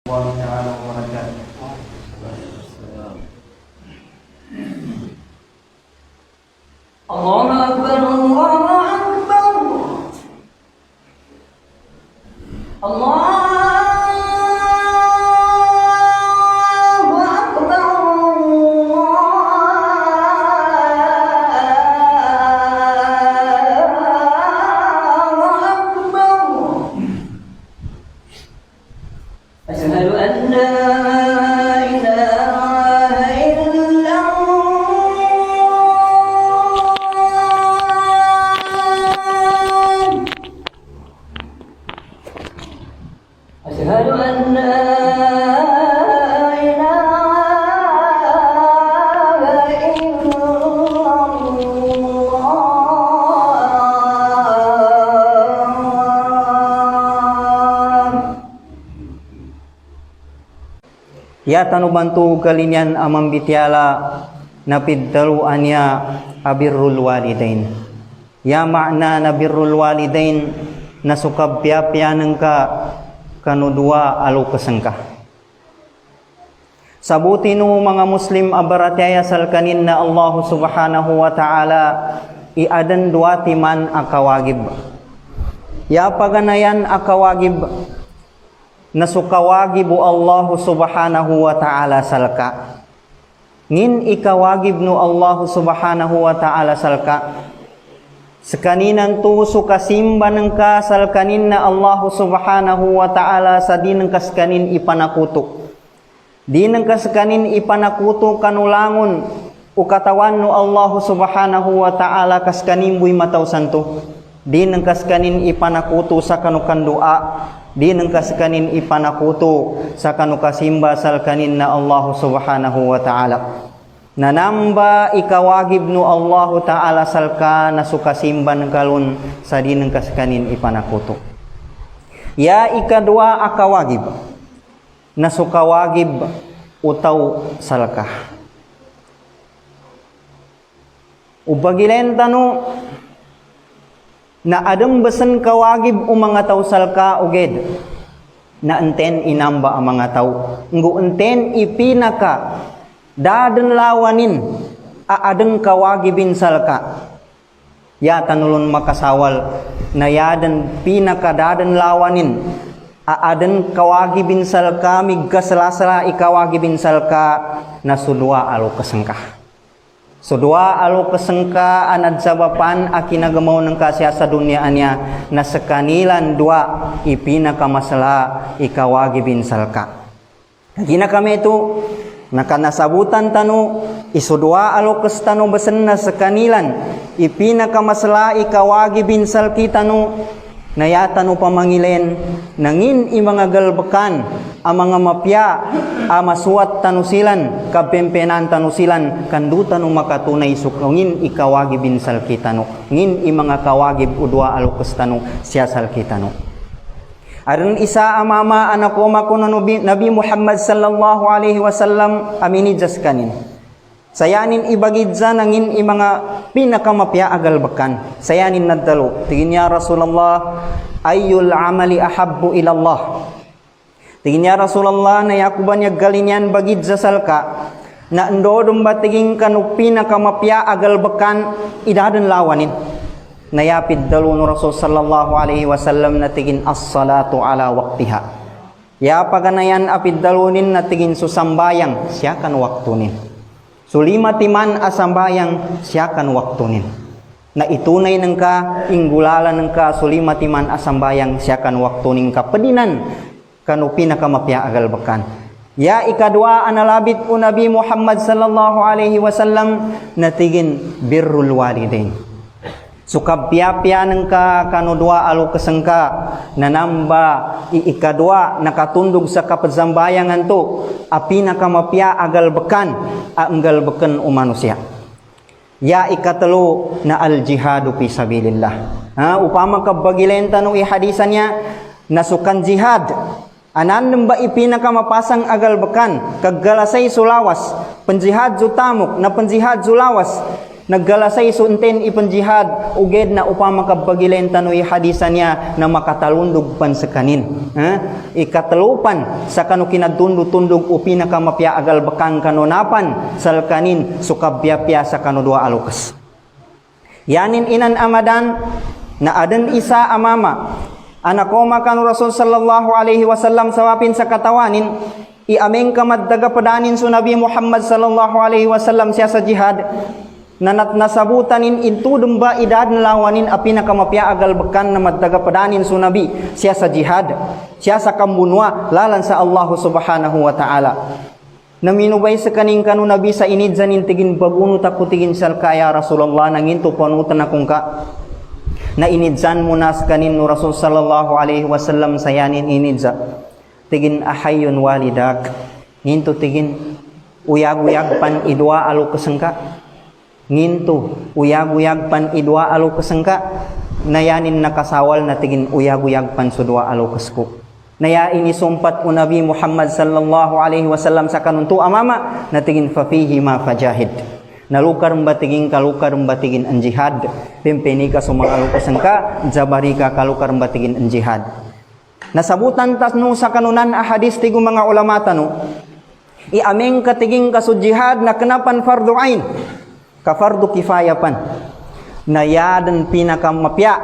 الله تعالى وبركاته. الله أكبر الله أكبر الله أشهد أن لا إله إلا الله. Ya tanu bantu kalinian amam bitiala napiddaluannya abirrul walidain. Ya makna nabirrul walidain nasukabya-pyanan ka kanu dua alu kesengkah. Sabutinu mga muslim abarataya salkanin na Allah subhanahu wa ta'ala iadan dua timan akawagib. Ya paganayan akawagib nasukawagibu Allah subhanahu wa ta'ala salka. Ngin ikawagib nu Allah subhanahu wa ta'ala salka. Sekaninan tu sukasimba ng kasal kanin na Allah subhanahu wa ta'ala sa di ng kaskanin ipanakuto. Di ng kaskanin ipanakuto kanulangon o katawan no Allah subhanahu wa ta'ala kaskanin bu'y mataw santo. Di ng kaskanin ipanakuto sa kanukandua. Di ng kaskanin ipanakuto sa kanukasimba sal kanin na Allah subhanahu wa ta'ala. Nanamba ikawagib nu Allah Ta'ala salka na sukasimban kalun sa dinang kaskanin ipanakuto. Ya ikadua akawagib na sukawagib utaw salka. Ubagilen tanu na adem besen kawagib mga taw salka uged na enten inamba ang mga taw. Ngu enten ipinaka daden lawanin aadeng kawagibin salka. Ya tanulun makasawal na yaden pinakadaden lawanin aadeng kawagibin salka migkasalasala ikawagibin salka na sudua alo kesengka. Sudua alo kesengka anad sabapan akinagamaw ng kasya sa dunyaannya na sekanilan dua ipinakamasala ikawagibin salka. Kagina kami itu nakanasabutan tanu isudua alokes tanu besen na sekanilan ipinakamasala ikawagibin salki tanu nayatanu pamangilen nangin imanga galbekan amanga mapya amasuat tanusilan kapempenan tanusilan kandu tanu makatunay sukongin ikawagibin salki tanu ngin imanga kawagib udua alokes tanu siya salki tanu. Aron isa amama anak ko makuno Nabi Muhammad sallallahu alaihi wasallam amini jaskanin. Sayanin ibagidza nangin imanga pinakamapya agal bekan. Sayanin nadalo. Tingin niya Rasulullah ayyul amali ahabbu ila Allah. Tingin niya Rasulullah na yakuban niya galinyan bagidza salka na ndodom batiging kanu pinakamapya agal bekan idaden lawanin. Nayapid dalun Rasul sallallahu alaihi wasallam natigin as-salatu ala waqtiha. Ya paganayan apid dalunin natigin susambayang siya kan waktunin. Sulima timan asambayang siya kan waktunin. Na itunay ng ka inggulala ng ka sulima timan asambayang siya kan waktunin ka pedinan kanu pinakamapya agal bekan. Ya ikadua analabit u Nabi Muhammad sallallahu alaihi wasallam natigin birrul walidain. Sukabya-pya ng ka kanudwa alu kesengka nanamba ikadua nakatundog sa kapazambayangan to api nakamapya agal bekan anggal beken umanusia. Ya ikatelu na al jihadu fi sabilillah. Upama kabagilenta no ihadisannya nasukan jihad anan nemba ipinakamapasang agal bekan kaggalasay sulawas penjihad zutamuk na penjihad zulawas Naggalasay sunten ipanjihad uged na upang makabagilen tanoy hadisan niya na makatalundog pan sa kanin. Ikatalupan sa kanu kinadundog-tundog upi na kamapya agal bakang kanunapan sal kanin sukabya-pya sa kanudwa alukas. Yanin inan amadan na adan isa amama anakoma kanu Rasul sallallahu alaihi wasallam sawapin sa katawanin iameng kamaddaga padanin su Nabi Muhammad sallallahu alaihi wasallam siya sa jihad nanat nasabutanin intudum ba idad lawanin api na kamapya agal bekan na maddaga padanin su Nabi siya sa jihad siya sa kambunwa lalan sa Allah subhanahu wa ta'ala naminubay sa kaning kanu Nabi sa inidzanin tigin bagunot ako tigin sal kaya Rasulullah nanginto panutan akong ka na inidzan mo nas kanin no Rasul sallallahu alaihi wasallam sayanin inidza tigin ahayun walidak nginto tigin uyag-uyag pan idwa alo kasangka nginto uyag-uyag pan idwa alo kasangka nayanin nakasawal na tigin uyag-uyag pan sudwa alo kasko naya inisumpat o Nabi Muhammad sallallahu alaihi wasallam sa kanunto amama na tigin fafihi ma fajahid nalukar mbatigin kalukar mbatigin ang jihad pimpini ka sumang alukasan ka jabari ka kalukar mbatigin ang jihad nasabutan tasno sa kanunan ahadis tigo mga ulama tano iameng katiging kaso jihad na kenapan fardu ain ka fardu kifaya pan na yadan pinakamapya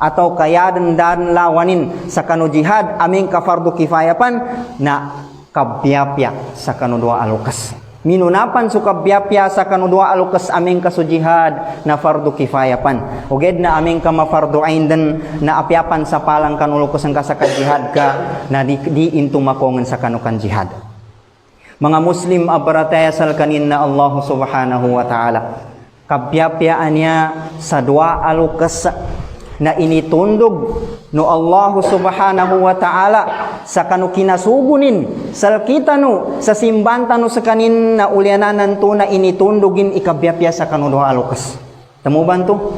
atau kayadan dan lawanin sa kanu jihad aming ka fardu kifaya pan na kabyapya sa kanu dua alukas minunapan su kabyapya sa kanu dua alukas aming kaso jihad na fardu kifaya pan uged na aming ka mafardu ain den na apyapan sa palang kanu lukas ang ka jihad ka na di into makongan sa kanu kan jihad mga muslim abarataya sal kanin na Allah subhanahu wa ta'ala kabyapyaan niya sa dua alukas na initundog no Allah subhanahu wa ta'ala sa kanu kinasugunin sal kita no sa simbanta no sa kanin na ulyanan to na initundogin ikabyapya sa kanu dua alukas tamo banto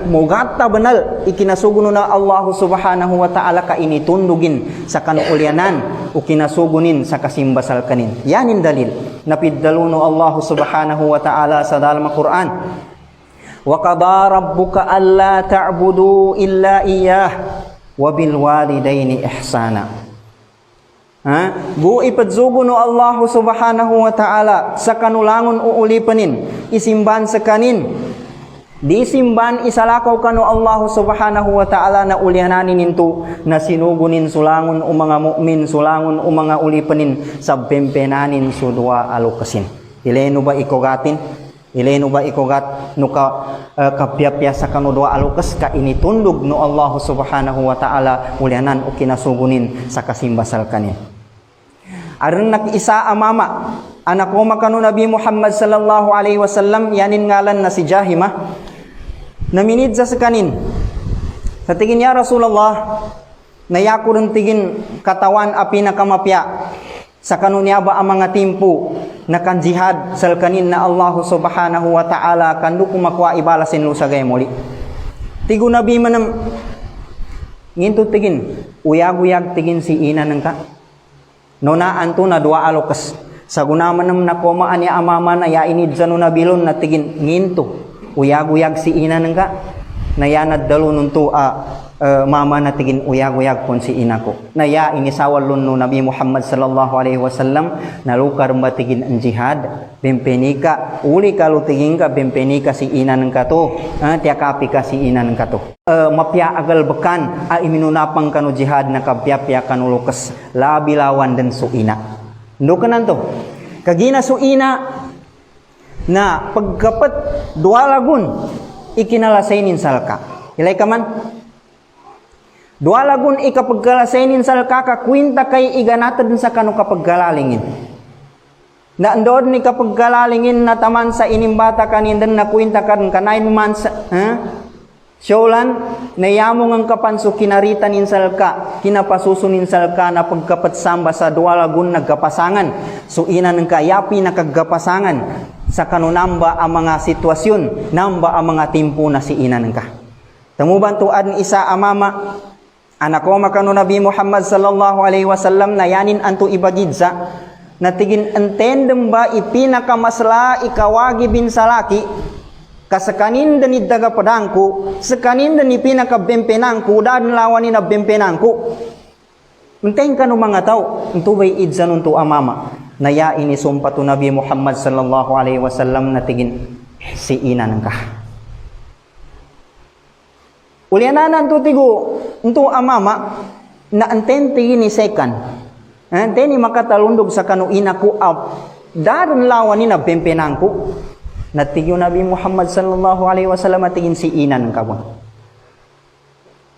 mugata banal ikinasuguno na Allah subhanahu wa ta'ala ka initundogin sa kanu ulyanan o kinasugunin sa kasimbasal kanin yanin dalil napiddaluno Allah subhanahu wa ta'ala sa dalam Quran wa qada rabbuka alla ta'budu illa iyyah wa bil walidaini ihsana bu ipadzuguno Allah subhanahu wa ta'ala sa kanulangon uulipanin isimban sa kanin di simban isalakaw kanu Allah subhanahu wa ta'ala na ulyananin ninto na sinugunin sulangon o mga mu'min sulangon o mga ulipanin sa bempenanin sudwa alukasin ileno ba ikogatin ileno ba ikogat no ka kabyapya sa kanu dua alukas ka initundog no Allah subhanahu wa ta'ala ulyanan o kinasugunin sa kasimbasal kanin aron nakisa amama anak ko makano Nabi Muhammad sallallahu alaihi wasallam yanin ngalan na si Jahimah naminid sa kanin sa tigin niya Rasulullah nayako rin tigin katawan api na kamapya sa kanunya ba ang mga timpo na kan jihad sal kanin na Allah subhanahu wa ta'ala kandu kumakwa ibalasin lo sa gayamuli tigo Nabi manam nginto tigin uyag-uyag tigin si ina ng ka nonaan to na dua alukas sa gunaman nam nakomaan niya amama na yainid sa nunabilon na tigin nginto uyag-uyag si ina ng ka nayanad dalo nun to mama na tigin uyag-uyag pon si ina ko naya inisawal lun no Nabi Muhammad sallallahu alaihi wasallam nalukar matigin ang jihad bempenika uli kalu tigin ka bempenika si ina ng ka to tiakapi ka si ina ng ka to mapya agal bekan iminunapang kanu jihad na kabyapya kanu lukas labilawan den su ina ndo kanan to kagina su ina na pagkapat dua lagun ikinalasainin salka ilay ka man dua lagun ikapagkalasainin salka kakwinta kay iganatad sa kanu kapaggalalingin na andod ni kapaggalalingin na taman sa inimbata kanindan na kwinta kan 9 months Syolan, nayamong ang kapanso kinaritanin salka, kinapasusunin salka na pagkapatsamba sa dua lagun nagkapasangan. So ina ng kayapi na kagkapasangan sa kanunamba ang mga sitwasyon, namba ang mga timpo na si ina ng ka. Tamuban tuad isa amama, anak ko makano Nabi Muhammad sallallahu alaihi wasallam na yanin anto ibagidsa, natigin antendem ba ipinakamasla ikawagi bin salaki, Kasakanin dan daga padangku, sekanin dan pinakabempenangku, dan lawanin na bempenangku. Menteng kanu mga tao, untu bay idsan untu amama. Naya ini sumpatu Nabi Muhammad sallallahu alaihi wasallam natigin si inan ka. Ulianan tu tigo untu amama na anten tigin ni sekan. Anten ni makatalundog sa kanu inaku daran lawanin na bempenangku. Natigyo Nabi Muhammad sallallahu alaihi wasallam tingin si inan kabon.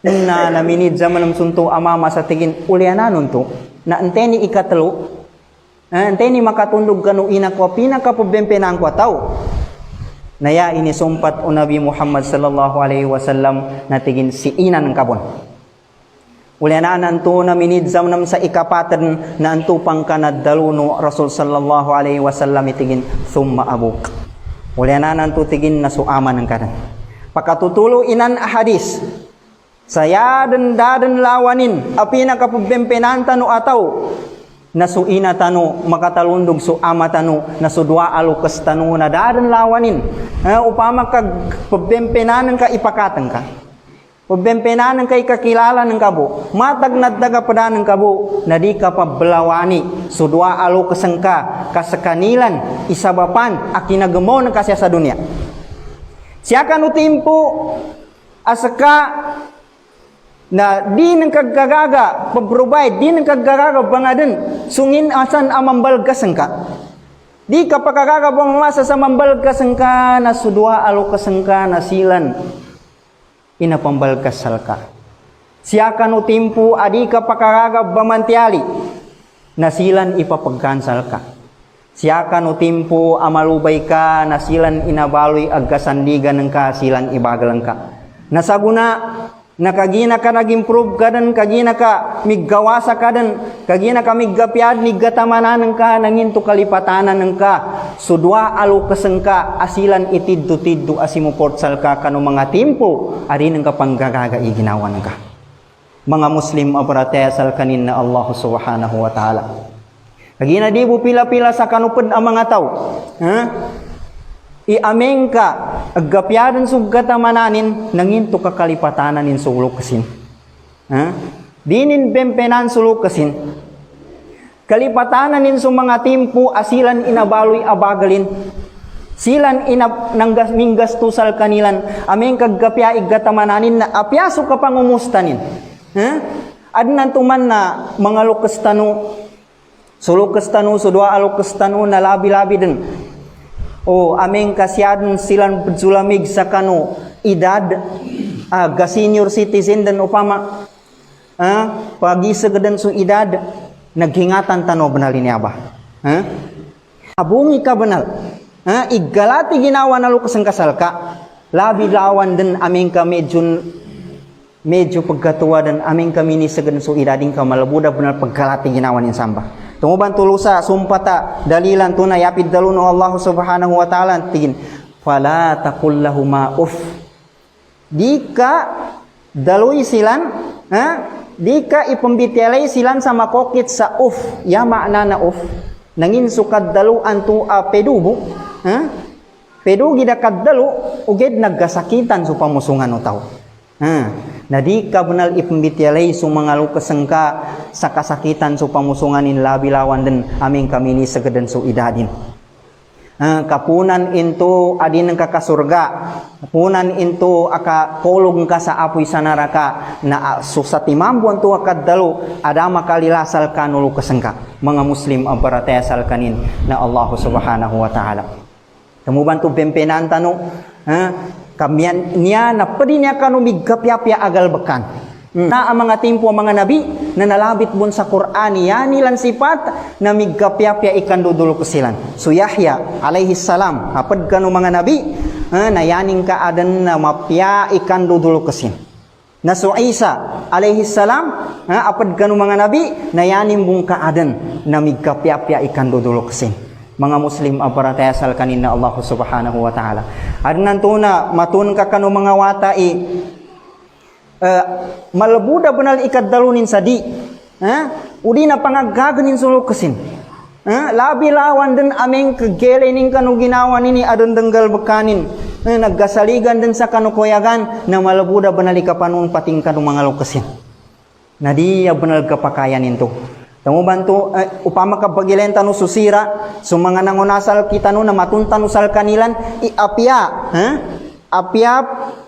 Na naminid zaman ng sunto amama sa tingin ulianan to na anteni ikatlo anteni makatundog kanu ina ko pinakapubempenang ko tao. Naya ini sumpat o Nabi Muhammad sallallahu alaihi wasallam na tingin si inan kabon. Ulianan to naminid zaman sa ikapatan na anto pangkanad daluno Rasul sallallahu alaihi wasallam itingin thumma abuk. Ulianan to tigin na suaman ng kanan. Pakatutulo inan hadis. Saya dan dadan lawanin api nakapubempenan tanu ataw na suina tanu makatalundog suama tanu na sudwa alukas tanu na dadan lawanin. Upama kag pubempenan ka ipakatan ka. Pubempenan ka ikakilala ng kabo. Matag naddaga pada ng kabo na di ka pablawani sudwa alukas ka kasakanilan isabapan akinagamo ng kasya sa dunia. Siya kanu timpo asaka na di nang kagagaga pag-provide, di nang kagagaga bangadan sungin asan amambalgasan ka. Di ka pakagaga masa sa mambalgasan ka na sudwa alukasan ka na silan inapambalgasal ka. Siya kanu timpu adi ka pakagaga bamantiali na silan ipapagkansal ka. Siya kanu timpu amalubay ka na silan inabaloy agkasandigan ng ka silan ibagalan ka. Nasaguna nakagina ka nag-improve ka dan kagina ka miggawasa ka dan kagina ka miggapiad miggatamanan ka nangin to kalipatanan ng ka sudwa alukasan ka asilan itiddu-tiddu asimuportsal ka kanu mga timpo ari nang kapanggagaga iginawan ka. Mga Muslim abratasal kanin na Allah subhanahu wa ta'ala. Kagina di bu pila-pila sa kanupad ang mga tao. Iameng ka aggapiadan suggatamananin nangin to kakalipatananin sulukasin. Dinin bempenan sulukasin. Kalipatananin sa mga timpo asilan inabaloy abagalin. Silan minggastusal kanilan ameng kaggapya iggatamananin na apyaso ka pangumustanin. Adnan tuman na mga lukas tanu sulukas tanu sudwa alukas tanu na labi-labi din. O aming kasyadan silan zulamig sa kanu edad ga senior citizen dan upama pagi segedan su edad naghingatan tano benal ini abah abungi ka benal igalati ginawa na lukas ang kasal ka labi lawan dan aming ka medyo pagkatuwa dan aming kami ni segedan su edading ka malabuda benal paggalati ginawa ni samba. Tumuban tulusa sumpata dalilan tunay yapid daluno Allah subhanahu wa ta'ala tigin fala taqul lahumā uff. Dika daloy silan dika ipambitialay silan sa makokit sa uff ya makna na uff nangin sukad daluan tu pedubu pedu gida kaddalu uged naggasakitan su pamusungan o tao. Na di ka benal ipambitialay su mga lukasan ka sa kasakitan su pamusunganin labi-lawan din aming kami ni segedan su idadin. Kapunan into adin ng kakasurga. Kapunan into aka kolong ka sa apoy sa naraka na susatimambuan tu akadalo ada makalilasal ka no lukasan ka. Mga Muslim abaratesal kanin na Allah subhanahu wa ta'ala. Kamuban tu bempenan tanu kamian niya na pwede niya kanumigkapyapya agal bekan. Na ang mga timpo mga nabi na nalabit bun sa Quran niya nilan sifat na migkapyapya ikan dudulo kusilan. So Yahya alaihi salam apad kanu mga nabi na yaning ka adan na mapya ikan dudulo kusin. Na so Isa alaihi salam apad kanu mga nabi na yaning bung ka adan na migkapyapya ikan dudulo kusin. Mga Muslim abaratesal kanina Allah subhanahu wa ta'ala. Adnan tuna matun ka kanu mga watai malabuda benal ikad dalunin sadi. Udi na pangagaganin sulukasin. Labi lawan din aming kagelenin kanu ginawa nini adon denggal bekanin. nagkasaligan din sa kanukuyagan na malabuda banali ka panon pating ka mga lukasin. Na di banal kapakayan nito. Tamo bantu upama ka pagilenta no susira so mga nangunasal kita no na matunta no sal kanilan iapya apya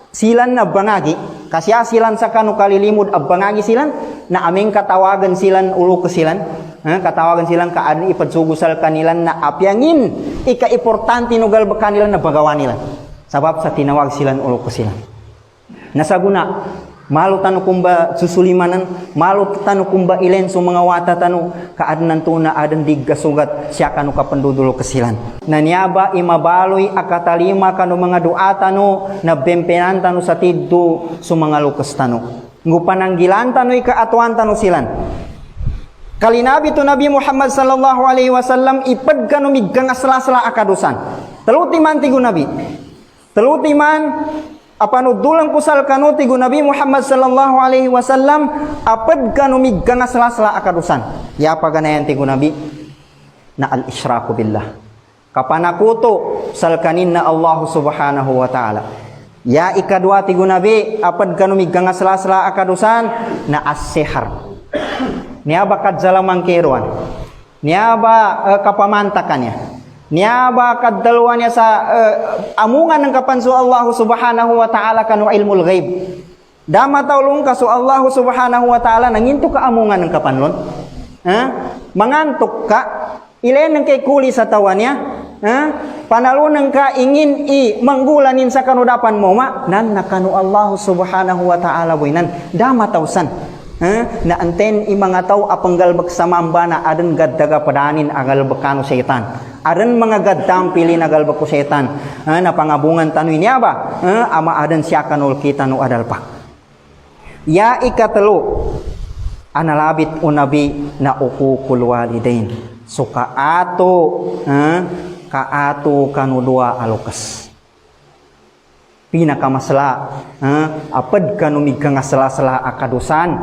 silan na bangagi kasya silan sa kanu kalilimud abangagi silan na aming katawagan silan ulo ke silan katawagan silan kaadin ipadsugusal kanilan na apyangin ika-importante no galba kanilan na bagawan nila sabab sa tinawag silan ulo ke silan nasaguna malu tanu kumba susulimanan malu tanu kumba ilen so mga wata tanu kaadnan to na adan digasugat siya kanu kapendudulo kesilan naniaba imabaloy akatalima kanu mga doa tanu na bempenan tanu sa tiddo so mga lukas tanu ngupananggilan tanu ikaatuan tanu silan kalinabi to Nabi Muhammad sallallahu alaihi wasallam ipad kanu miggang asla-asla akadusan telutiman tigo Nabi telutiman apano dulang kusal kanu tigo Nabi Muhammad sallallahu alaihi wasallam apad kanu miggang asla-asla akadusan ya paganayan tigo Nabi na al-isyraku billah kapanakuto salkanin na Allah subhanahu wa ta'ala ya ikadua tigo Nabi apad kanu miggang asla-asla akadusan na as-sihar niya ba kadzalamang keruan niya ba kapamantakannya niya ba kadalwa niya sa amungan ng kapanso Allah subhanahu wa ta'ala kanu ilmul ghaib dama taulong kaso Allah subhanahu wa ta'ala nanginto ka amungan ng kapanlon mangantok ka ilen ng kay kuli sa tawa niya panalunang ka ingin manggulanin sa kanudapan mo nan nakanu Allah subhanahu wa ta'ala boy nan dama tausan na anten mga tao apanggalbag sa mamba na adan gaddaga padanin agalbag kanu syaitan adan mga gaddam pili nagalbag ko syaitan na pangabungan tanu niya ba ama adan siya kanul kita no adal pa ya ikatalo analabit unabi na ukukul walidain so kaato kanu dua alukas pinakamasla apad kanu miggang asla-sala akadusan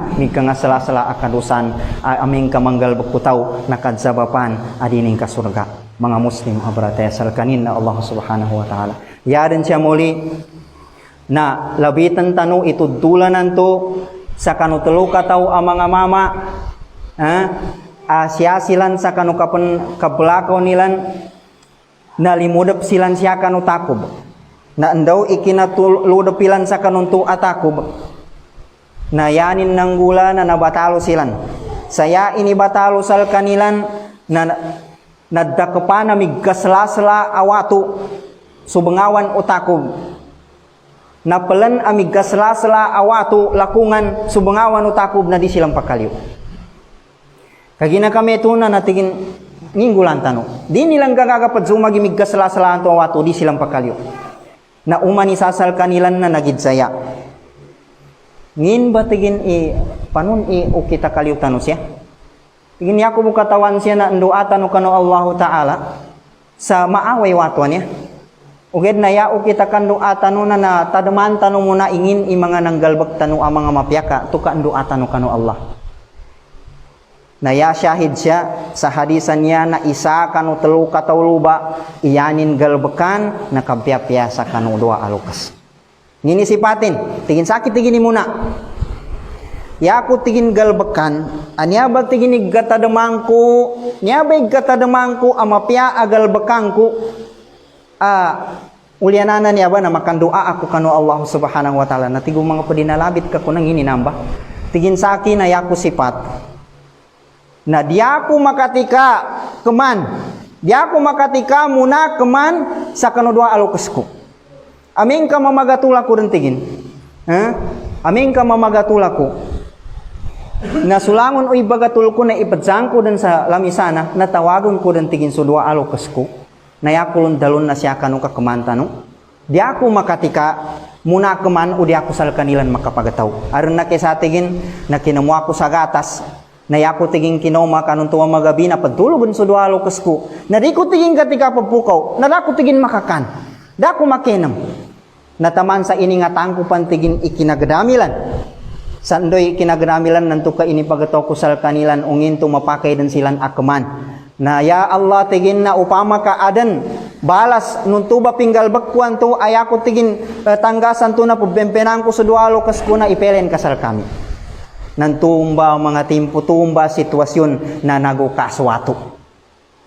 aming kamanggal bekutaw nakadzabapan adining ka surga mga muslim abrate salkanin na Allah subhanahu wa ta'ala ya din siya muli na labitan tanu itudulanan to sa kanu telu kataw ang mga mama siya silan sa kanu kabelakaw nilan nalimudap silan siya kanu takob na andaw ikinatuludapilan sa kanunto atakob na yanin ng gula na nabatalo silan saya inibatalo sal kanilan na nadakpa na miggaslasla awatu subengawan utakob napelan amiggaslasla awatu lakungan subengawan utakob na di silang pakaliw kagina kami ito na natigin nginggulan tano di nilang gagagapad sumagi miggaslasla to awatu di silang pakaliw na umani sasal kanilan na nagidsaya ngin batigin panon ukita kaliw tano siya tigin niya ko bukatawan siya na ndoatan no kano Allah ta'ala sa maaway watwan niya uged na ya ukita kan doatan no na tadaman tano muna ingin mga nanggalbag tano ang mga mapyaka tuka ndoatan no kano Allah na ya syahid siya sa hadisan niya na isa kanu telu katawluba iyanin galbekan na kabyapya sa kanu dua alukas ngini sipatin tigin sakit tigini muna ya aku tigin galbekan anya ba tigin iggatademangku nya ba iggatademangku amapya agalbekangku ulianana niya ba na makan doa aku kanu Allah subhanahu wa ta'ala na tigo mga padinalabit ka kunang ini namba tigin saki na yaku sifat na diaku makatika keman diaku makatika muna keman sa kanudua alukasku aming ka mamagatulaku rentigin aming ka mamagatulaku na sulangon o ibagatulku na ipadzangko dan sa lamisana na tawagon ko rentigin so dua alukasku na yakulun dalon na siya kanu kakemantano diaku makatika muna keman o diaku sal kanilan makapagataw aron na kisatigin na kinamuha ko sa gatas na yako tiging kinoma kanong tuwa magabi na pagtulugon sa dua alukasku na di ko tiging katika papukaw na dako tigin makakan dako makinam nataman sa iningatang ko pantigin ikinagadamilan sandoy ikinagadamilan nanto ka inipagataw ko sal kanilan ungin to mapakay dan silan akaman na ya Allah tigin na upama ka adan Balas nung tuba pinggal bakwan tu ayako tigin tanggasan tu na po bempenang ko sa dualo kas ko na ipelen kasal kami. Nantumba mga timpo, tumba sitwasyon na naguka suwato.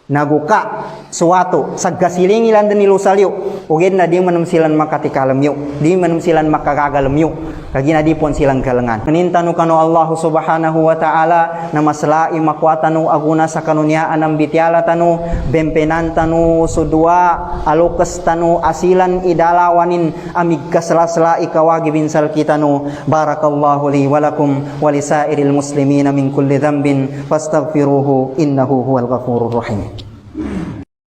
Naguka suwato sa gasiling ilan din nilusalyo. Ugid na di manam silan makatikalamyo, di manam silan makakagalamyo. Kagina di pon silang kalangan. Manintano kano Allah subhanahu wa ta'ala na maslai makwatano aguna sa kanunyaan ng bityala tano, bempenan tano sudua, alukas tano asilan idalawanin amig kaslasla ikawagi binsal kitano. Barakallahu li walakum walisairil muslimina min kulli dhambin fastaghfiruhu innahu huwal ghafurur rahim.